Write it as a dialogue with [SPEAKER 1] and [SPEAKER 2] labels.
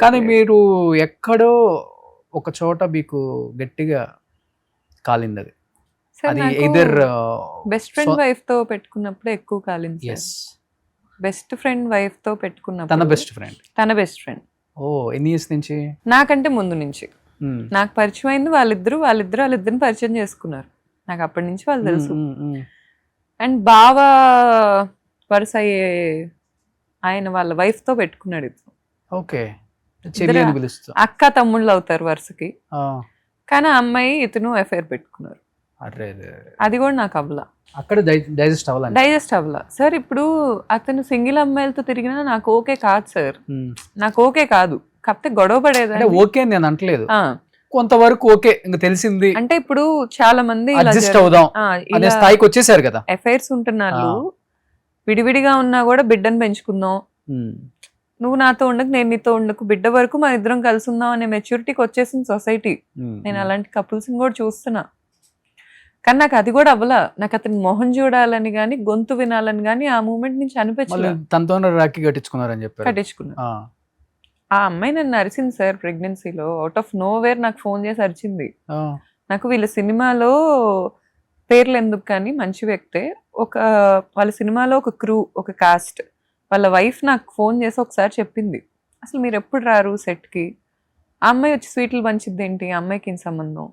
[SPEAKER 1] కానీ మీరు ఎక్కడో ఒక చోట మీకు గట్టిగా కాలింది అది.
[SPEAKER 2] సార్
[SPEAKER 1] అది
[SPEAKER 2] నాకు
[SPEAKER 1] ఎయిదర్
[SPEAKER 2] బెస్ట్ ఫ్రెండ్ వైఫ్ తో పెట్టుకున్నప్పుడు ఎక్కువ కాలింది sir.
[SPEAKER 1] Yes
[SPEAKER 2] best friend wife తో
[SPEAKER 1] తన
[SPEAKER 2] పెట్టుకున్నప్పుడు
[SPEAKER 1] బెస్ట్ ఫ్రెండ్.
[SPEAKER 2] తన బెస్ట్ ఫ్రెండ్
[SPEAKER 1] ఓ ఎన్ని ఇయర్స్ నుంచి?
[SPEAKER 2] నాకంటే ముందు నుంచి నాకు పరిచయం అయింది వాళ్ళిద్దరిని పరిచయం చేసుకున్నారు. నాకు అప్పటి నుంచి వాళ్ళు తెలుసు. అండ్ బావ వరుస అయ్యే ఆయన వాళ్ళ వైఫ్ తో పెట్టుకున్నాడు ఇతను.
[SPEAKER 1] ఓకే, చెల్లి అని పిలుస్తా.
[SPEAKER 2] అక్క తమ్ముళ్ళు అవుతారు వరుసకి. కానీ ఆ అమ్మాయి ఇతను ఎఫ్ఐఆర్ పెట్టుకున్నారు.
[SPEAKER 1] అరే
[SPEAKER 2] అది కూడా నాకు అవ్వలా,
[SPEAKER 1] అక్కడ డైజెస్ట్ అవ్వాలి.
[SPEAKER 2] డైజెస్ట్ అవ్వలా సార్. ఇప్పుడు అతను సింగిల్ అమ్మాయిలతో తిరిగినా నాకు ఓకే కాదు సార్, నాకు ఓకే కాదు. కాకపోతే గొడవ పడేది
[SPEAKER 1] ఓకే నేను అంటలేదు, కొంతవరకు ఓకే ఇంకా తెలిసింది
[SPEAKER 2] అంటే ఇప్పుడు చాలా మంది
[SPEAKER 1] అడ్జస్ట్ అవుదాం అనే స్థాయికి వచ్చేసారు కదా.
[SPEAKER 2] ఎఫైర్స్ ఉంటున్నారు, విడివిడిగా ఉన్నా కూడా బిడ్డను పెంచుకుందాం, నువ్వు నాతో ఉండకు నేను నీతో ఉండకు, బిడ్డ వరకు మన ఇద్దరం కలిసి ఉందాం అనే మెచ్యూరిటీకి వచ్చేసింది సొసైటీ. నేను అలాంటి కపుల్స్ కూడా చూస్తున్నా. కానీ నాకు అది కూడా అవ్వలా. నాకు అతని మొహం చూడాలని కానీ గొంతు వినాలని కానీ ఆ మూమెంట్ నుంచి అనిపించలేదు.
[SPEAKER 1] తనతో రాఖీ కట్టించుకున్నారని చెప్పి
[SPEAKER 2] కట్టించుకున్నా. ఆ అమ్మాయి నన్ను అరిచింది సార్ ప్రెగ్నెన్సీలో. అవుట్ ఆఫ్ నో వేర్ నాకు ఫోన్ చేసి అరిచింది. నాకు వీళ్ళ సినిమాలో పేర్లు ఎందుకు కానీ మంచి వ్యక్తే, వాళ్ళ సినిమాలో ఒక క్రూ, ఒక కాస్ట్, వాళ్ళ వైఫ్ నాకు ఫోన్ చేసి ఒకసారి చెప్పింది, అసలు మీరు ఎప్పుడు రారు సెట్కి, ఆ అమ్మాయి వచ్చి స్వీట్లు పంచిద్ది ఏంటి, ఆ అమ్మాయికి ఏం సంబంధం.